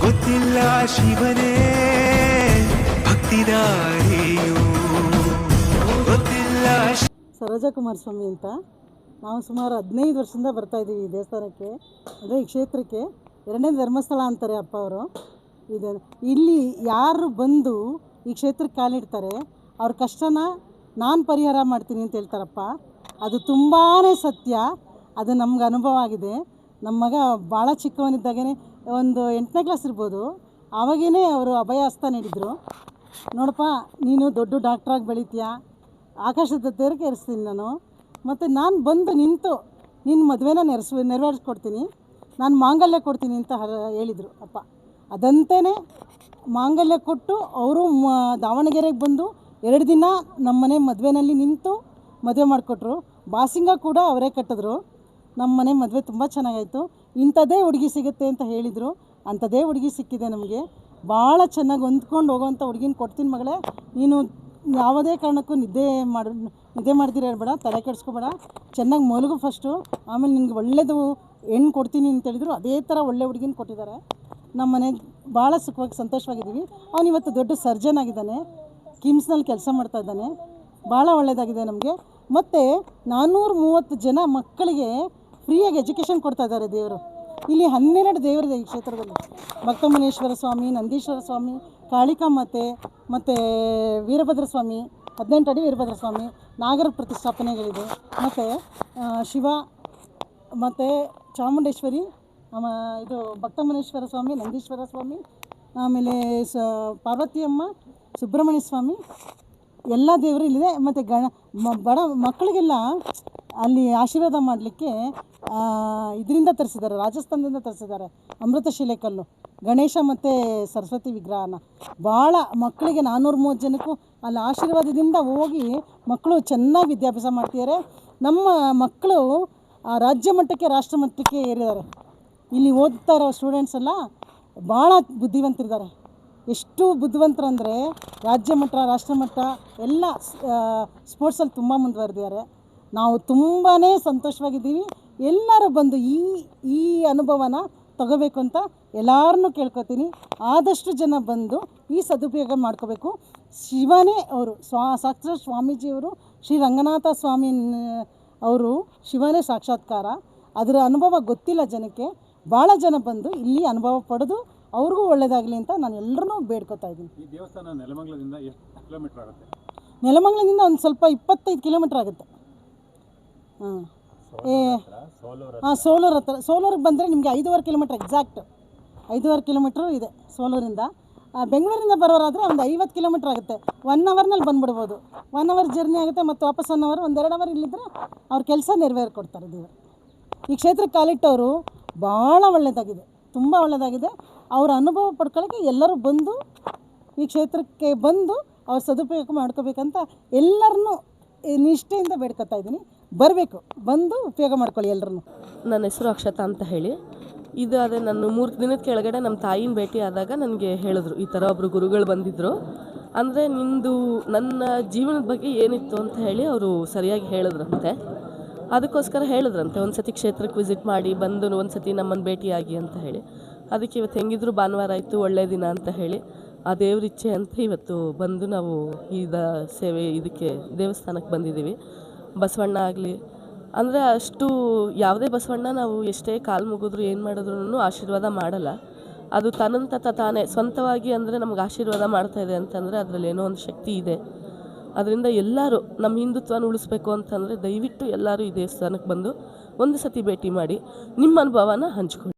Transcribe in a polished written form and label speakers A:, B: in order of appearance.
A: ಗೊತ್ತಿಲ್ಲ ಶಿವನೇ ಭಕ್ತಿದಾರಿಯು ಗೊತ್ತಿಲ್ಲ.
B: ಸರೋಜಕುಮಾರ ಸ್ವಾಮಿ ಅಂತ ನಾವು ಸುಮಾರು 15 ವರ್ಷದಿಂದ ಬರ್ತಾಯಿದ್ದೀವಿ ಈ ದೇವಸ್ಥಾನಕ್ಕೆ, ಅಂದರೆ ಈ ಕ್ಷೇತ್ರಕ್ಕೆ. ಎರಡನೇ ಧರ್ಮಸ್ಥಳ ಅಂತಾರೆ ಅಪ್ಪ ಅವರು. ಇದು ಇಲ್ಲಿ ಯಾರು ಬಂದು ಈ ಕ್ಷೇತ್ರಕ್ಕೆ ಕಾಲಿಡ್ತಾರೆ ಅವ್ರ ಕಷ್ಟನ ನಾನು ಪರಿಹಾರ ಮಾಡ್ತೀನಿ ಅಂತ ಹೇಳ್ತಾರಪ್ಪ. ಅದು ತುಂಬಾ ಸತ್ಯ. ಅದು ನಮ್ಗೆ ಅನುಭವ ಆಗಿದೆ. ನಮ್ಮ ಮಗ ಭಾಳ ಚಿಕ್ಕವನಿದ್ದಾಗೇ, ಒಂದು 8ನೇ ಕ್ಲಾಸ್ ಇರ್ಬೋದು, ಆವಾಗೇ ಅವರು ಅಭಯ ಹಸ್ತ ನೀಡಿದರು. ನೋಡಪ್ಪ, ನೀನು ದೊಡ್ಡ ಡಾಕ್ಟ್ರಾಗಿ ಬೆಳಿತೀಯಾ, ಆಕಾಶದ ತೆರಿಗೆ ಏರಿಸ್ತೀನಿ ನಾನು, ಮತ್ತು ನಾನು ಬಂದು ನಿಂತು ನಿನ್ನ ಮದುವೆನ ನೆರವೇರಿಸ್ಕೊಡ್ತೀನಿ, ನಾನು ಮಾಂಗಲ್ಯ ಕೊಡ್ತೀನಿ ಅಂತ ಹೇಳಿದರು ಅಪ್ಪ. ಅದಂತೆಯೇ ಮಾಂಗಲ್ಯ ಕೊಟ್ಟು ಅವರು ದಾವಣಗೆರೆಗೆ ಬಂದು 2 ದಿನ ನಮ್ಮ ಮನೆ ಮದುವೆನಲ್ಲಿ ನಿಂತು ಮದುವೆ ಮಾಡಿಕೊಟ್ರು. ಬಾಸಿಂಗ ಕೂಡ ಅವರೇ ಕಟ್ಟಿದ್ರು. ನಮ್ಮ ಮನೆ ಮದುವೆ ತುಂಬ ಚೆನ್ನಾಗಾಯಿತು. ಇಂಥದ್ದೇ ಹುಡುಗಿ ಸಿಗುತ್ತೆ ಅಂತ ಹೇಳಿದರು. ಅಂಥದ್ದೇ ಹುಡುಗಿ ಸಿಕ್ಕಿದೆ ನಮಗೆ. ಭಾಳ ಚೆನ್ನಾಗಿ ಹೊಂದ್ಕೊಂಡು ಹೋಗೋವಂಥ ಹುಡುಗಿನ ಕೊಡ್ತೀನಿ ಮಗಳೇ, ನೀನು ಯಾವುದೇ ಕಾರಣಕ್ಕೂ ನಿದ್ದೆ ಮಾಡ್ದಿರ ಇರಬೇಡ, ತಲೆ ಕೆಡಿಸ್ಕೋಬೇಡ, ಚೆನ್ನಾಗಿ ಮಲಗು ಫಸ್ಟು, ಆಮೇಲೆ ನಿನಗೆ ಒಳ್ಳೆಯದು ಹೆಣ್ಣು ಕೊಡ್ತೀನಿ ಅಂತ ಹೇಳಿದ್ರು. ಅದೇ ಥರ ಒಳ್ಳೆ ಹುಡುಗಿನ ಕೊಟ್ಟಿದ್ದಾರೆ. ನಮ್ಮ ಮನೆ ಭಾಳ ಸುಖವಾಗಿ ಸಂತೋಷವಾಗಿದ್ದೀವಿ. ಅವನು ಇವತ್ತು ದೊಡ್ಡ ಸರ್ಜನ್ ಆಗಿದ್ದಾನೆ, ಕಿಮ್ಸ್ನಲ್ಲಿ ಕೆಲಸ ಮಾಡ್ತಾ ಇದ್ದಾನೆ. ಭಾಳ ಒಳ್ಳೆಯದಾಗಿದೆ ನಮಗೆ. ಮತ್ತು 430 ಜನ ಮಕ್ಕಳಿಗೆ ಫ್ರೀಯಾಗಿ ಎಜುಕೇಷನ್ ಕೊಡ್ತಾ ಇದ್ದಾರೆ ದೇವರು. ಇಲ್ಲಿ 12 ದೇವರಿದೆ ಈ ಕ್ಷೇತ್ರದಲ್ಲಿ. ಭಕ್ತಮುನೇಶ್ವರ ಸ್ವಾಮಿ, ನಂದೀಶ್ವರ ಸ್ವಾಮಿ, ಕಾಳಿಕಾಮಾತೆ ಮತ್ತು ವೀರಭದ್ರ ಸ್ವಾಮಿ, 18 ಅಡಿ ವೀರಭದ್ರ ಸ್ವಾಮಿ, ನಾಗರ ಪ್ರತಿಷ್ಠಾಪನೆಗಳಿದೆ. ಮತ್ತು ಶಿವ ಮತ್ತು ಚಾಮುಂಡೇಶ್ವರಿ, ಇದು ಭಕ್ತಮುನೇಶ್ವರ ಸ್ವಾಮಿ, ನಂದೀಶ್ವರ ಸ್ವಾಮಿ, ಆಮೇಲೆ ಪಾರ್ವತಿಯಮ್ಮ, ಸುಬ್ರಹ್ಮಣ್ಯ ಸ್ವಾಮಿ, ಎಲ್ಲ ದೇವರು ಇಲ್ಲಿದೆ. ಮತ್ತು ಬಡ ಮಕ್ಕಳಿಗೆಲ್ಲ ಅಲ್ಲಿ ಆಶೀರ್ವಾದ ಮಾಡಲಿಕ್ಕೆ ಇದರಿಂದ ತರಿಸಿದ್ದಾರೆ, ರಾಜಸ್ಥಾನದಿಂದ ತರಿಸಿದ್ದಾರೆ ಅಮೃತಶಿಲೆ ಕಲ್ಲು, ಗಣೇಶ ಮತ್ತು ಸರಸ್ವತಿ ವಿಗ್ರಹನ. ಭಾಳ ಮಕ್ಕಳಿಗೆ 430 ಜನಕ್ಕೂ ಅಲ್ಲಿ ಆಶೀರ್ವಾದದಿಂದ ಹೋಗಿ ಮಕ್ಕಳು ಚೆನ್ನಾಗಿ ವಿದ್ಯಾಭ್ಯಾಸ ಮಾಡ್ತಿದ್ದಾರೆ. ನಮ್ಮ ಮಕ್ಕಳು ರಾಜ್ಯ ಮಟ್ಟಕ್ಕೆ, ರಾಷ್ಟ್ರ ಮಟ್ಟಕ್ಕೆ ಏರಿದ್ದಾರೆ. ಇಲ್ಲಿ ಓದ್ತಾ ಇರೋ ಸ್ಟೂಡೆಂಟ್ಸ್ ಎಲ್ಲ ಭಾಳ ಬುದ್ಧಿವಂತರಿದ್ದಾರೆ. ಎಷ್ಟು ಬುದ್ಧಿವಂತರಂದರೆ ರಾಜ್ಯ ಮಟ್ಟ, ರಾಷ್ಟ್ರ ಮಟ್ಟ ಎಲ್ಲ ಸ್ಪೋರ್ಟ್ಸಲ್ಲಿ ತುಂಬ ಮುಂದುವರೆದಿದ್ದಾರೆ. ನಾವು ತುಂಬಾ ಸಂತೋಷವಾಗಿದ್ದೀವಿ. ಎಲ್ಲರೂ ಬಂದು ಈ ಅನುಭವನ ತಗೋಬೇಕು ಅಂತ ಎಲ್ಲರನ್ನೂ ಕೇಳ್ಕೊತೀನಿ. ಆದಷ್ಟು ಜನ ಬಂದು ಈ ಸದುಪಯೋಗ ಮಾಡ್ಕೋಬೇಕು. ಶಿವನೇ ಅವರು ಸಾಕ್ಷಾತ್ ಸ್ವಾಮೀಜಿಯವರು, ಶ್ರೀ ರಂಗನಾಥ ಸ್ವಾಮಿ ಅವರು ಶಿವನೇ ಸಾಕ್ಷಾತ್ಕಾರ. ಅದರ ಅನುಭವ ಗೊತ್ತಿಲ್ಲ ಜನಕ್ಕೆ. ಭಾಳ ಜನ ಬಂದು ಇಲ್ಲಿ ಅನುಭವ ಪಡೆದು ಅವ್ರಿಗೂ ಒಳ್ಳೆಯದಾಗಲಿ ಅಂತ ನಾನು ಎಲ್ಲರೂ ಬೇಡ್ಕೊತಾ ಇದ್ದೀನಿ.
C: ಈ ದೇವಸ್ಥಾನ ನೆಲಮಂಗಲದಿಂದ ಎಷ್ಟು ಕಿಲೋಮೀಟರ್ ಆಗುತ್ತೆ?
B: ನೆಲಮಂಗಲದಿಂದ ಒಂದು ಸ್ವಲ್ಪ 25 ಕಿಲೋಮೀಟ್ರ್ ಆಗುತ್ತೆ. ಸೋಲೂರು ಹತ್ರ. ಸೋಲೂರಿಗೆ ಬಂದರೆ ನಿಮಗೆ 5.5 ಕಿಲೋಮೀಟ್ರ್, ಎಕ್ಸಾಕ್ಟ್ 5.5 ಕಿಲೋಮೀಟ್ರು ಇದೆ ಸೋಲೂರಿಂದ. ಬೆಂಗಳೂರಿಂದ ಬರೋರಾದರೆ ಒಂದು 50 ಕಿಲೋಮೀಟ್ರ್ ಆಗುತ್ತೆ. 1 ಅವರ್ನಲ್ಲಿ ಬಂದುಬಿಡ್ಬೋದು. 1 ಅವರ್ ಜರ್ನಿ ಆಗುತ್ತೆ. ಮತ್ತು ವಾಪಸ್ 1 ಅವರ್, 1-2 ಅವರ್ ಇಲ್ಲಿದ್ದರೆ ಅವ್ರ ಕೆಲಸ ನೆರವೇರಿಕೊಡ್ತಾರೆ ದೇವರು. ಈ ಕ್ಷೇತ್ರಕ್ಕೆ ಕಾಲಿಟ್ಟವರು ಭಾಳ ಒಳ್ಳೆಯದಾಗಿದೆ, ತುಂಬ ಒಳ್ಳೆಯದಾಗಿದೆ. ಅವರ ಅನುಭವ ಪಡ್ಕೊಳ್ಳೋಕ್ಕೆ ಎಲ್ಲರೂ ಬಂದು ಈ ಕ್ಷೇತ್ರಕ್ಕೆ ಬಂದು ಅವ್ರ ಸದುಪಯೋಗ ಮಾಡ್ಕೋಬೇಕಂತ ಎಲ್ಲರನ್ನೂ ನಿಷ್ಠೆಯಿಂದ ಬೇಡ್ಕೊತಾ ಇದ್ದೀನಿ. ಬರಬೇಕು, ಬಂದು ಉಪಯೋಗ ಮಾಡ್ಕೊಳ್ಳಿ ಎಲ್ಲರೂ.
D: ನನ್ನ ಹೆಸರು ಅಕ್ಷತಾ ಅಂತ ಹೇಳಿ. ಇದು ಅದೇ ನಾನು 3 ದಿನದ ಕೆಳಗಡೆ ನಮ್ಮ ತಾಯಿನ ಭೇಟಿ ಆದಾಗ ನನಗೆ ಹೇಳಿದ್ರು, ಈ ಥರ ಒಬ್ಬರು ಗುರುಗಳು ಬಂದಿದ್ದರು, ಅಂದರೆ ನಿಮ್ಮದು ನನ್ನ ಜೀವನದ ಬಗ್ಗೆ ಏನಿತ್ತು ಅಂತ ಹೇಳಿ ಅವರು ಸರಿಯಾಗಿ ಹೇಳಿದ್ರಂತೆ. ಅದಕ್ಕೋಸ್ಕರ ಹೇಳಿದ್ರಂತೆ ಒಂದು ಸತಿ ಕ್ಷೇತ್ರಕ್ಕೆ ವಿಸಿಟ್ ಮಾಡಿ ಬಂದು ಒಂದು ಸತಿ ನಮ್ಮನ್ನು ಭೇಟಿಯಾಗಿ ಅಂತ ಹೇಳಿ. ಅದಕ್ಕೆ ಇವತ್ತು ಹೆಂಗಿದ್ರು ಭಾನುವಾರ ಆಯಿತು, ಒಳ್ಳೆಯ ದಿನ ಅಂತ ಹೇಳಿ ಆ ದೇವ್ರ ಇಚ್ಛೆ ಅಂತ ಇವತ್ತು ಬಂದು ನಾವು ಸೇವೆ ಇದಕ್ಕೆ ದೇವಸ್ಥಾನಕ್ಕೆ ಬಂದಿದ್ದೀವಿ. ಬಸವಣ್ಣ ಆಗಲಿ ಅಂದರೆ ಅಷ್ಟು ಯಾವುದೇ ಬಸವಣ್ಣ ನಾವು ಎಷ್ಟೇ ಕಾಲು ಮುಗಿದ್ರು ಏನು ಮಾಡಿದ್ರು ಆಶೀರ್ವಾದ ಮಾಡಲ್ಲ. ಅದು ತನ್ನಂತ ತಾನೇ ಸ್ವಂತವಾಗಿ ಅಂದರೆ ನಮ್ಗೆ ಆಶೀರ್ವಾದ ಮಾಡ್ತಾಯಿದೆ ಅಂತಂದರೆ ಅದರಲ್ಲಿ ಏನೋ ಒಂದು ಶಕ್ತಿ ಇದೆ. ಅದರಿಂದ ಎಲ್ಲರೂ ನಮ್ಮ ಹಿಂದುತ್ವನ ಉಳಿಸ್ಬೇಕು ಅಂತಂದರೆ ದಯವಿಟ್ಟು ಎಲ್ಲರೂ ಈ ದೇವಸ್ಥಾನಕ್ಕೆ ಬಂದು ಒಂದು ಸತಿ ಭೇಟಿ ಮಾಡಿ ನಿಮ್ಮ ಅನುಭವನ ಹಂಚ್ಕೊಳ್ಳಿ.